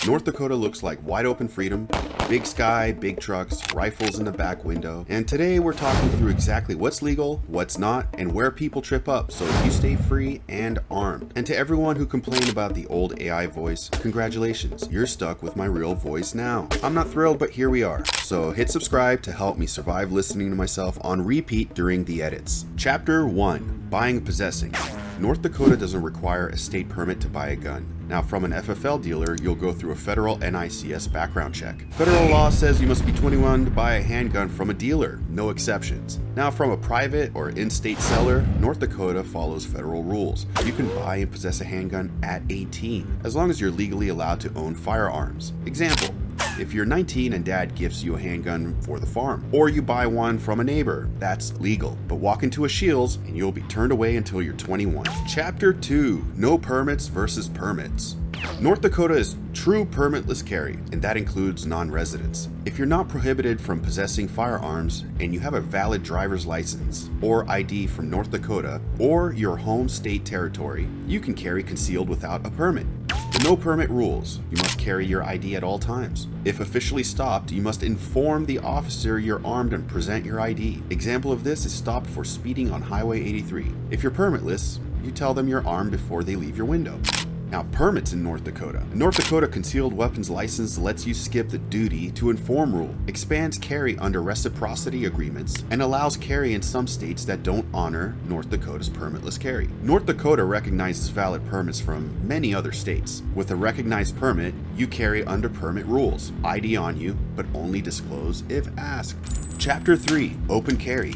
North Dakota looks like wide open freedom, big sky, big trucks, rifles in the back window, and today we're talking through exactly what's legal, what's not, and where people trip up so you stay free and armed. And to everyone who complained about the old AI voice, congratulations, you're stuck with my real voice now. I'm not thrilled, but here we are. So hit subscribe to help me survive listening to myself on repeat during the edits. Chapter 1, Buying and Possessing. North Dakota doesn't require a state permit to buy a gun. Now, from an FFL dealer, you'll go through a federal NICS background check. Federal law says you must be 21 to buy a handgun from a dealer, no exceptions. Now, from a private or in-state seller, North Dakota follows federal rules. You can buy and possess a handgun at 18, as long as you're legally allowed to own firearms. Example: if you're 19 and dad gifts you a handgun for the farm, or you buy one from a neighbor, that's legal. But walk into a Shields and you'll be turned away until you're 21. Chapter 2, No Permits versus Permits. North Dakota is true permitless carry, and that includes non-residents. If you're not prohibited from possessing firearms and you have a valid driver's license or ID from North Dakota or your home state territory, you can carry concealed without a permit. The no permit rules: you must carry your ID at all times. If officially stopped, you must inform the officer you're armed and present your ID. Example of this is stopped for speeding on Highway 83. If you're permitless, you tell them you're armed before they leave your window. Now, permits in North Dakota. The North Dakota Concealed Weapons License lets you skip the duty to inform rule, expands carry under reciprocity agreements, and allows carry in some states that don't honor North Dakota's permitless carry. North Dakota recognizes valid permits from many other states. With a recognized permit, you carry under permit rules. ID on you, but only disclose if asked. Chapter 3, Open Carry.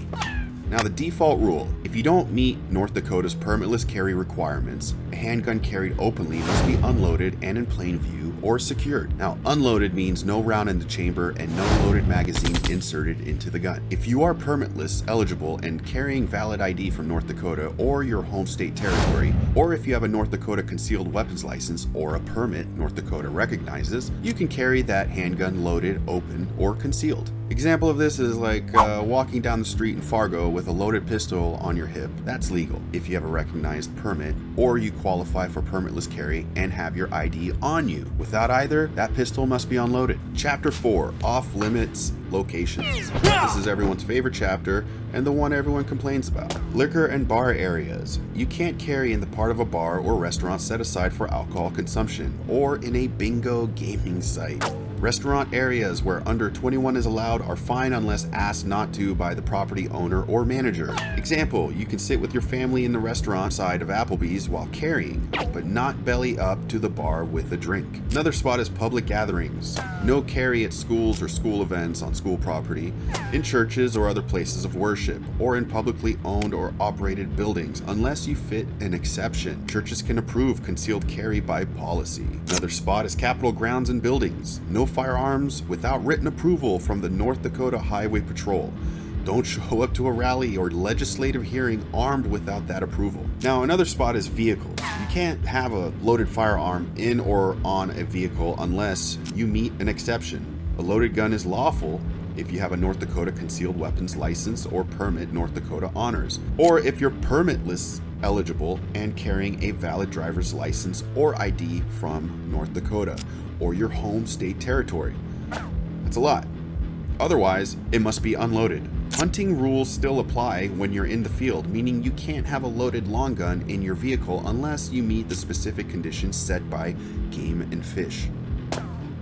Now, the default rule: if you don't meet North Dakota's permitless carry requirements, a handgun carried openly must be unloaded and in plain view or secured. Now, unloaded means no round in the chamber and no loaded magazine inserted into the gun. If you are permitless eligible and carrying valid ID from North Dakota or your home state territory, or if you have a North Dakota Concealed Weapons License or a permit North Dakota recognizes, you can carry that handgun loaded, open, or concealed. Example of this is like walking down the street in Fargo with a loaded pistol on your hip. That's legal if you have a recognized permit or you qualify for permitless carry and have your ID on you. Without either, that pistol must be unloaded. Chapter 4, Off Limits Locations. This is everyone's favorite chapter and the one everyone complains about. Liquor and bar areas. You can't carry in the part of a bar or restaurant set aside for alcohol consumption or in a bingo gaming site. Restaurant areas where under 21 is allowed are fine unless asked not to by the property owner or manager. Example: you can sit with your family in the restaurant side of Applebee's while carrying, but not belly up to the bar with a drink. Another spot is public gatherings. No carry at schools or school events on school property, in churches or other places of worship, or in publicly owned or operated buildings unless you fit an exception. Churches can approve concealed carry by policy. Another spot is Capitol grounds and buildings. No firearms without written approval from the North Dakota Highway Patrol. Don't show up to a rally or legislative hearing armed without that approval. Now, another spot is vehicles. You can't have a loaded firearm in or on a vehicle unless you meet an exception. A loaded gun is lawful if you have a North Dakota Concealed Weapons License or permit North Dakota honors, or if you're permitless eligible and carrying a valid driver's license or ID from North Dakota or your home state territory. That's a lot. Otherwise, it must be unloaded. Hunting rules still apply when you're in the field, meaning you can't have a loaded long gun in your vehicle unless you meet the specific conditions set by Game and Fish.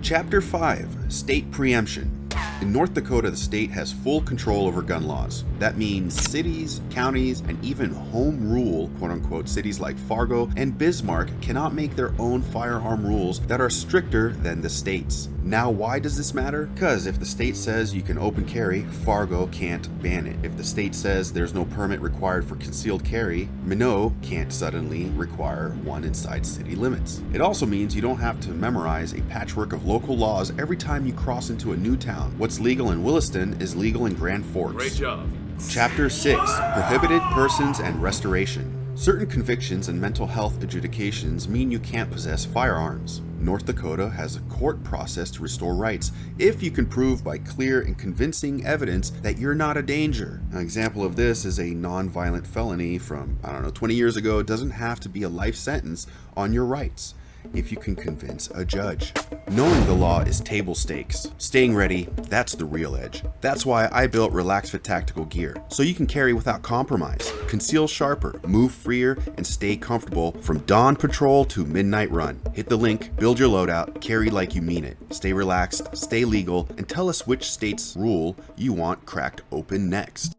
Chapter 5, State Preemption. In North Dakota, the state has full control over gun laws. That means cities, counties, and even home rule, quote-unquote, cities like Fargo and Bismarck cannot make their own firearm rules that are stricter than the state's. Now, why does this matter? Because if the state says you can open carry, Fargo can't ban it. If the state says there's no permit required for concealed carry, Minot can't suddenly require one inside city limits. It also means you don't have to memorize a patchwork of local laws every time you cross into a new town. What's legal in Williston is legal in Grand Forks. Great job. Chapter 6, Prohibited Persons and Restoration. Certain convictions and mental health adjudications mean you can't possess firearms. North Dakota has a court process to restore rights if you can prove by clear and convincing evidence that you're not a danger. An example of this is a non-violent felony from, 20 years ago. It doesn't have to be a life sentence on your rights. if you can convince a judge. Knowing the law is table stakes. Staying ready, that's the real edge. That's why I built Relax Fit tactical gear, so you can carry without compromise, conceal sharper, move freer, and stay comfortable from dawn patrol to midnight run. Hit the link, build your loadout, carry like you mean it. Stay relaxed, stay legal, and tell us which state's rule you want cracked open next.